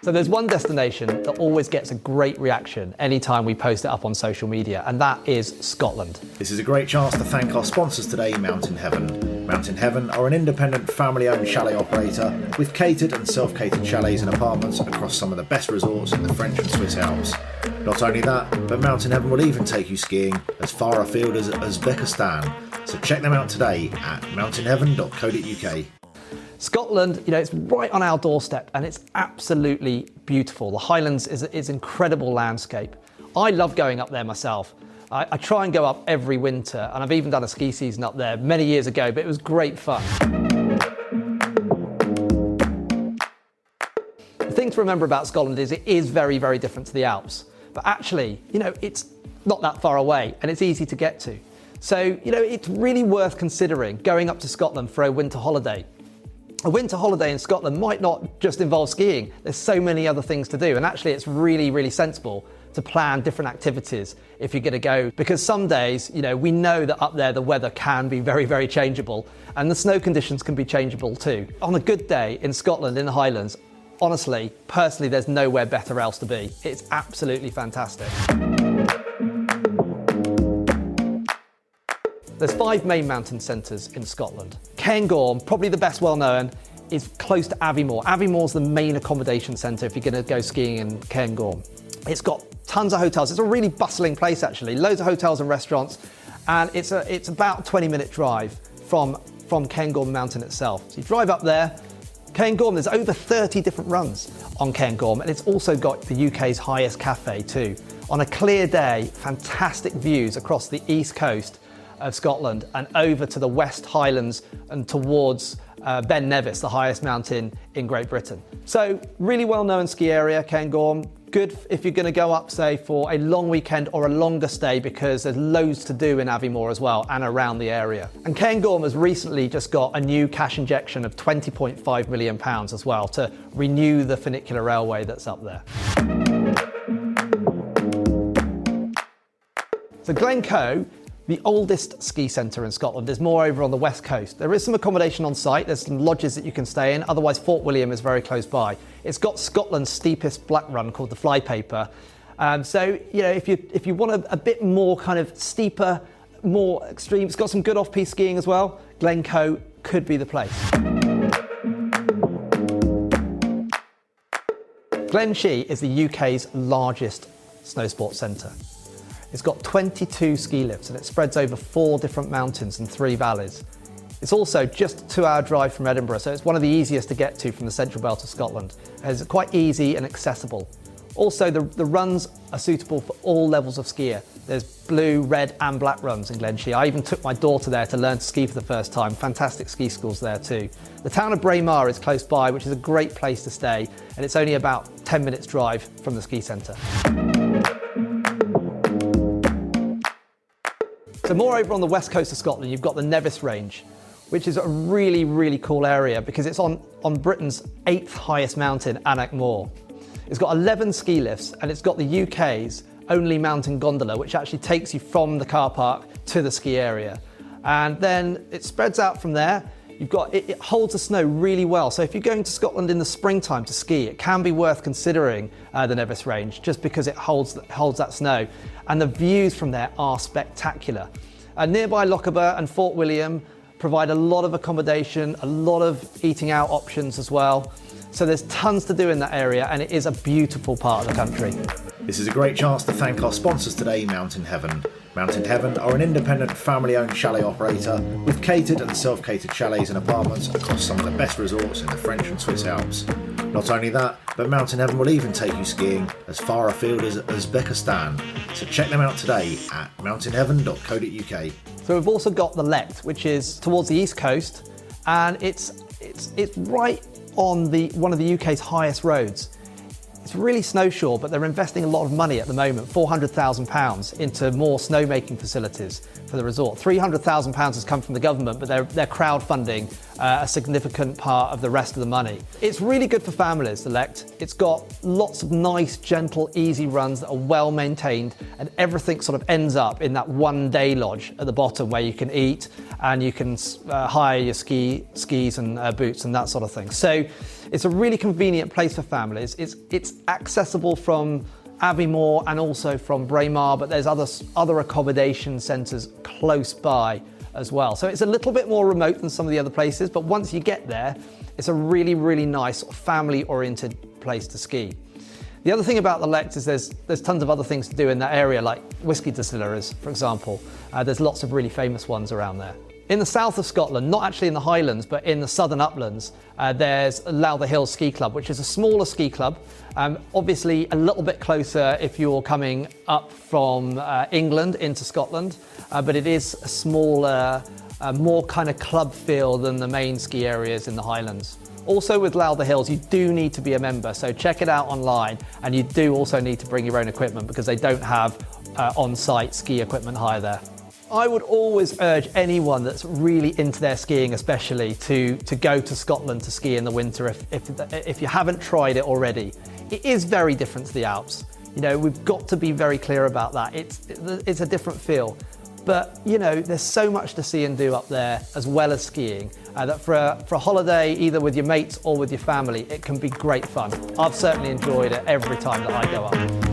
So there's one destination that always gets a great reaction anytime we post it up on social media, and that is Scotland. This is a great chance to thank our sponsors today, Mountain Heaven. Mountain Heaven are an independent family-owned chalet operator with catered and self-catered chalets and apartments across some of the best resorts in the French and Swiss Alps. Not only that, but Mountain Heaven will even take you skiing as far afield as Uzbekistan. So check them out today at mountainheaven.co.uk. Scotland, it's right on our doorstep and it's absolutely beautiful. The Highlands is incredible landscape. I love going up there myself. I try and go up every winter, and I've even done a ski season up there many years ago, but it was great fun. The thing to remember about Scotland is it is very, very different to the Alps. But actually, it's not that far away and it's easy to get to. So, it's really worth considering going up to Scotland for a winter holiday. A winter holiday in Scotland might not just involve skiing. There's so many other things to do, and actually it's really, really sensible to plan different activities if you're going to go, because some days, we know that up there the weather can be very, very changeable, and the snow conditions can be changeable too. On a good day in Scotland, in the Highlands, honestly, personally, there's nowhere better else to be. It's absolutely fantastic. There's 5 main mountain centres in Scotland. Cairngorm, probably the best well known, is close to Aviemore. Aviemore's the main accommodation centre if you're going to go skiing in Cairngorm. It's got tons of hotels. It's a really bustling place actually. Loads of hotels and restaurants, and it's about a 20-minute drive from Cairngorm Mountain itself. So you drive up there. Cairngorm, there's over 30 different runs on Cairngorm, and it's also got the UK's highest cafe too. On a clear day, fantastic views across the east coast of Scotland and over to the West Highlands and towards Ben Nevis, the highest mountain in Great Britain. So really well-known ski area, Cairngorm. Good if you're going to go up, say, for a long weekend or a longer stay, because there's loads to do in Aviemore as well and around the area. And Cairngorm has recently just got a new cash injection of £20.5 million as well to renew the funicular railway that's up there. So Glencoe, the oldest ski centre in Scotland, is more over on the west coast. There is some accommodation on site, there's some lodges that you can stay in, otherwise Fort William is very close by. It's got Scotland's steepest black run called the Flypaper. So, if you want a bit more kind of steeper, more extreme, it's got some good off-piste skiing as well, Glencoe could be the place. Glenshee is the UK's largest snow sports centre. It's got 22 ski lifts and it spreads over 4 different mountains and 3 valleys. It's also just a 2-hour drive from Edinburgh, so it's one of the easiest to get to from the central belt of Scotland. It's quite easy and accessible. Also, the runs are suitable for all levels of skier. There's blue, red and black runs in Glenshee. I even took my daughter there to learn to ski for the first time. Fantastic ski schools there too. The town of Braemar is close by, which is a great place to stay, and it's only about 10 minutes drive from the ski centre. So more over on the west coast of Scotland, you've got the Nevis Range, which is a really, really cool area because it's on Britain's 8th highest mountain, Anach Mòr. It's got 11 ski lifts and it's got the UK's only mountain gondola, which actually takes you from the car park to the ski area. And then it spreads out from there. It holds the snow really well. So if you're going to Scotland in the springtime to ski, it can be worth considering the Nevis Range just because it holds that snow. And the views from there are spectacular. Nearby Lochaber and Fort William provide a lot of accommodation, a lot of eating out options as well. So there's tons to do in that area and it is a beautiful part of the country. This is a great chance to thank our sponsors today, Mountain Heaven. Mountain Heaven are an independent family-owned chalet operator with catered and self-catered chalets and apartments across some of the best resorts in the French and Swiss Alps. Not only that, but Mountain Heaven will even take you skiing as far afield as Uzbekistan. So check them out today at mountainheaven.co.uk. So we've also got the Lect, which is towards the east coast, and it's right on one of the UK's highest roads. It's really snowshore, but they're investing a lot of money at the moment, £400,000 into more snowmaking facilities for the resort. £300,000 has come from the government, but they're crowdfunding a significant part of the rest of the money. It's really good for families, the Lect. It's got lots of nice, gentle, easy runs that are well maintained, and everything sort of ends up in that one-day lodge at the bottom where you can eat and you can hire your skis and boots and that sort of thing. So it's a really convenient place for families. It's accessible from Aviemore and also from Braemar, but there's other accommodation centres close by as well. So it's a little bit more remote than some of the other places, but once you get there, it's a really, really nice family-oriented place to ski. The other thing about the Lect is there's tons of other things to do in that area, like whisky distilleries, for example. There's lots of really famous ones around there. In the south of Scotland, not actually in the Highlands, but in the southern uplands, there's Lowther Hills Ski Club, which is a smaller ski club. Obviously a little bit closer if you're coming up from England into Scotland, but it is a smaller, more kind of club feel than the main ski areas in the Highlands. Also with Lowther Hills, you do need to be a member, so check it out online, and you do also need to bring your own equipment because they don't have on-site ski equipment hire there. I would always urge anyone that's really into their skiing especially to go to Scotland to ski in the winter if you haven't tried it already. It is very different to the Alps. You know, we've got to be very clear about that. It's a different feel. But, you know, there's so much to see and do up there as well as skiing that for a holiday, either with your mates or with your family, it can be great fun. I've certainly enjoyed it every time that I go up.